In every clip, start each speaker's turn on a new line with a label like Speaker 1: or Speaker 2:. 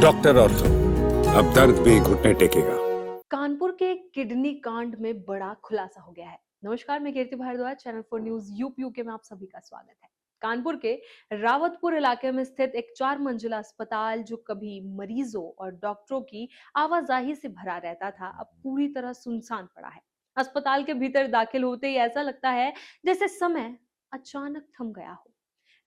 Speaker 1: Doctor और तो अब दर्द भी घुटने टेकेगा।
Speaker 2: कानपुर के किडनी कांड में बड़ा खुलासा हो गया है। नमस्कार, मैं कीर्ति भारद्वाज, चैनल 4 न्यूज यूपी में आप सभी का स्वागत है। कानपुर के रावतपुर इलाके में स्थित एक 4 मंजिला अस्पताल जो कभी मरीजों और डॉक्टरों की आवाजाही से भरा रहता था, अब पूरी तरह सुनसान पड़ा है। अस्पताल के भीतर दाखिल होते ही ऐसा लगता है जैसे समय अचानक थम गया हो।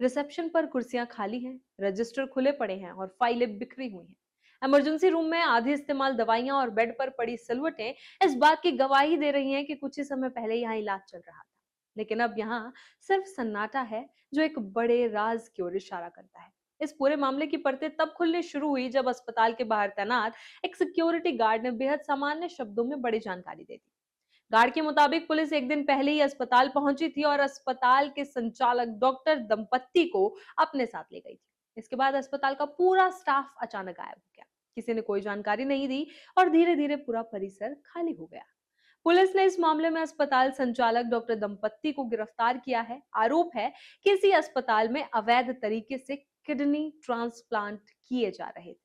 Speaker 2: रिसेप्शन पर कुर्सियां खाली हैं, रजिस्टर खुले पड़े हैं और फाइलें बिखरी हुई हैं। इमरजेंसी रूम में आधी इस्तेमाल दवाइयां और बेड पर पड़ी सिलवटें इस बात की गवाही दे रही हैं कि कुछ ही समय पहले यहाँ इलाज चल रहा था। लेकिन अब यहाँ सिर्फ सन्नाटा है जो एक बड़े राज की ओर इशारा करता है। इस पूरे मामले की परतें तब खुलनी शुरू हुई जब अस्पताल के बाहर तैनात एक सिक्योरिटी गार्ड ने बेहद सामान्य शब्दों में बड़ी जानकारी दे दी। गार्ड के मुताबिक पुलिस एक दिन पहले ही अस्पताल पहुंची थी और अस्पताल के संचालक डॉक्टर दंपत्ति को अपने साथ ले गई थी। इसके बाद अस्पताल का पूरा स्टाफ अचानक गायब हो गया। किसी ने कोई जानकारी नहीं दी और धीरे धीरे पूरा परिसर खाली हो गया। पुलिस ने इस मामले में अस्पताल संचालक डॉक्टर दंपत्ति को गिरफ्तार किया है। आरोप है कि इसी अस्पताल में अवैध तरीके से किडनी ट्रांसप्लांट किए जा रहे थे।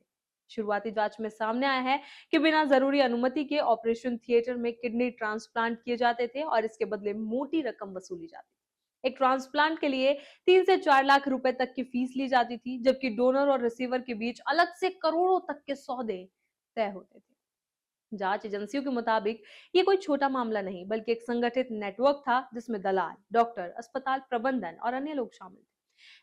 Speaker 2: शुरुआती जांच में सामने आया है कि बिना जरूरी अनुमति के ऑपरेशन थिएटर में किडनी ट्रांसप्लांट किए जाते थे और इसके बदले मोटी रकम वसूली जाती थी। एक ट्रांसप्लांट के लिए 3 से 4 लाख रुपए तक की फीस ली जाती थी, जबकि डोनर और रिसीवर के बीच अलग से करोड़ों तक के सौदे तय होते थे। जांच एजेंसियों के मुताबिक ये कोई छोटा मामला नहीं बल्कि एक संगठित नेटवर्क था जिसमें दलाल, डॉक्टर, अस्पताल प्रबंधन और अन्य लोग शामिल थे।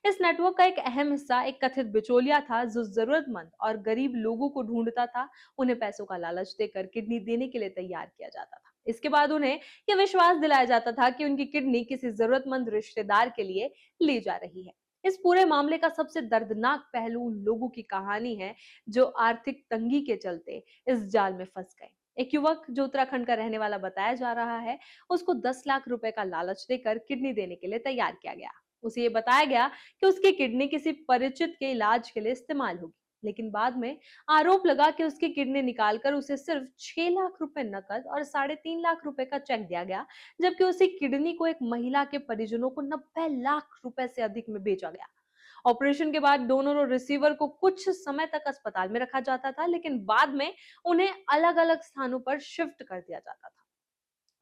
Speaker 2: इस नेटवर्क का एक अहम हिस्सा एक कथित बिचौलिया था जो जरूरतमंद और गरीब लोगों को ढूंढता था। उन्हें पैसों का लालच देकर किडनी देने के लिए तैयार किया जाता था। इसके बाद उन्हें यह विश्वास दिलाया जाता था कि उनकी किडनी किसी जरूरतमंद रिश्तेदार के लिए ली जा रही है। इस पूरे मामले का सबसे दर्दनाक पहलू उन लोगों की कहानी है जो आर्थिक तंगी के चलते इस जाल में फंस गए। एक युवक जो उत्तराखंड का रहने वाला बताया जा रहा है, उसको 10 लाख रुपए का लालच देकर किडनी देने के लिए तैयार किया गया। उसे ये बताया गया कि उसकी किडनी किसी परिचित के इलाज के लिए इस्तेमाल होगी, लेकिन बाद में आरोप लगा कि उसकी किडनी निकालकर उसे सिर्फ 6 लाख रुपए नकद और 3.5 लाख रुपए का चेक दिया गया, जबकि उसी किडनी को एक महिला के परिजनों को 90 लाख रुपए से अधिक में बेचा गया। ऑपरेशन के बाद डोनर और रिसीवर को कुछ समय तक अस्पताल में रखा जाता था, लेकिन बाद में उन्हें अलग-अलग स्थानों पर शिफ्ट कर दिया जाता था।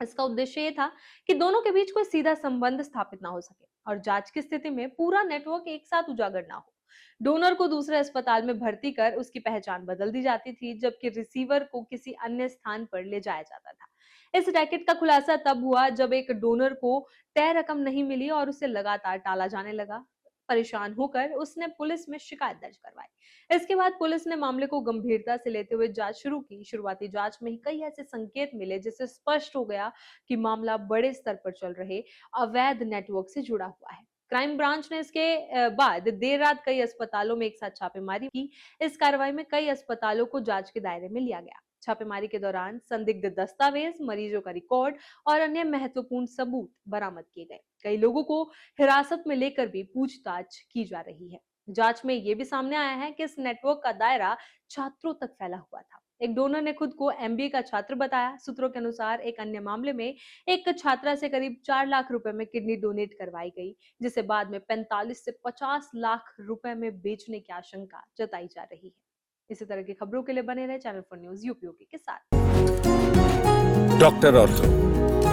Speaker 2: इसका उद्देश्य ये था कि दोनों के बीच कोई सीधा संबंध स्थापित ना हो सके और जांच की स्थिति में पूरा नेटवर्क एक साथ उजागर ना हो। डोनर को दूसरे अस्पताल में भर्ती कर उसकी पहचान बदल दी जाती थी, जबकि रिसीवर को किसी अन्य स्थान पर ले जाया जाता था। इस रैकेट का खुलासा तब हुआ जब एक डोनर को तय रकम नहीं मिली और उसे लगातार टाला जाने लगा। परेशान होकर उसने पुलिस में शिकायत दर्ज करवाई। इसके बाद पुलिस ने मामले को गंभीरता से लेते हुए जांच शुरू की। शुरुआती जांच में ही कई ऐसे संकेत मिले जिससे स्पष्ट हो गया कि मामला बड़े स्तर पर चल रहे अवैध नेटवर्क से जुड़ा हुआ है। क्राइम ब्रांच ने इसके बाद देर रात कई अस्पतालों में एक साथ छापेमारी की। इस कार्रवाई में कई अस्पतालों को जांच के दायरे में लिया गया। छापेमारी के दौरान संदिग्ध दस्तावेज, मरीजों का रिकॉर्ड और अन्य महत्वपूर्ण सबूत बरामद किए गए। कई लोगों को हिरासत में लेकर भी पूछताछ की जा रही है। जांच में यह भी सामने आया है कि इस नेटवर्क का दायरा छात्रों तक फैला हुआ था। एक डोनर ने खुद को एमबीए का छात्र बताया। सूत्रों के अनुसार एक अन्य मामले में एक छात्रा से करीब 4 लाख रुपए में किडनी डोनेट करवाई गई, जिसे बाद में 45 से 50 लाख रुपए में बेचने की आशंका जताई जा रही है। इसी तरह की खबरों के लिए बने रहे चैनल 4 न्यूज यूपी के साथ।
Speaker 1: डॉक्टर और तो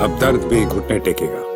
Speaker 1: अब दर्द भी घुटने टेकेगा।